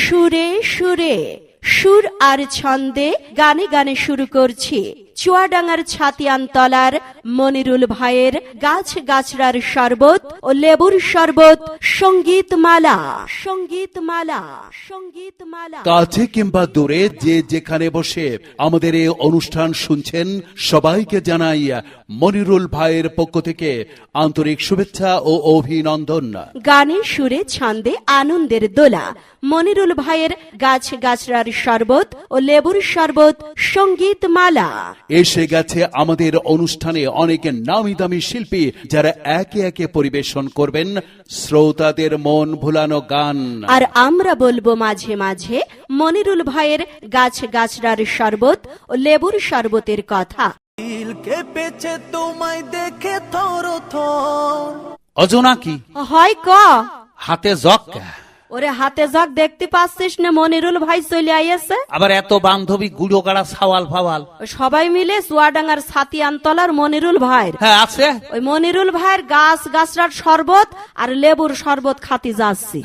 সুরে সুরে সুর আর ছন্দে গানে গানে শুরু করছি চুয়াডাঙ্গার ছাতিয়ানতলার মনিরুল ভাইয়ের গাছ গাছড়ার শরবত ও লেবুর শরবত সঙ্গীতমালা। সঙ্গীতমালা সঙ্গীতমালা। কাছে কিংবা দূরে যে যেখানে বসে আমাদের এই অনুষ্ঠান শুনছেন সবাইকে জানাই মনিরুল ভাইয়ের পক্ষ থেকে আন্তরিক শুভেচ্ছা ও অভিনন্দন। গানে সুরে ছন্দে আনন্দের দোলা মনিরুল ভাইয়ের গাছ গাছড়ার শরবত ও লেবুর শরবত সঙ্গীতমালা। এসে গেছে আমাদের অনুষ্ঠানে অনেক নামি দামি শিল্পী যারা একে একে পরিবেশন করবেন শ্রোতাদের মন ভুলানো গান। আর আমরা বলবো মাঝে মাঝে মনিরুল ভাইয়ের গাছ গাছড়ার শরবত ও লেবুর শরবতের কথা। পেছে তোমায় দেখে থর থর অজনা কি হয় ক হাতে জক, ওরে হাতে জগ দেখতে পাচ্ছিস না মনিরুল ভাই চলে আইয়াছে। আবার এত বান্ধবী গুড়ো গাড়া সাওয়াল ফাওয়াল সবাই মিলে চুয়াডাঙ্গার ছাতিয়ানতলার মনিরুল ভাইয়ের হ্যাঁ আছে ওই মনিরুল ভাইয়ের গাছ গাছড়ার শরবত আর লেবুর শরবত খাতি যাচ্ছি।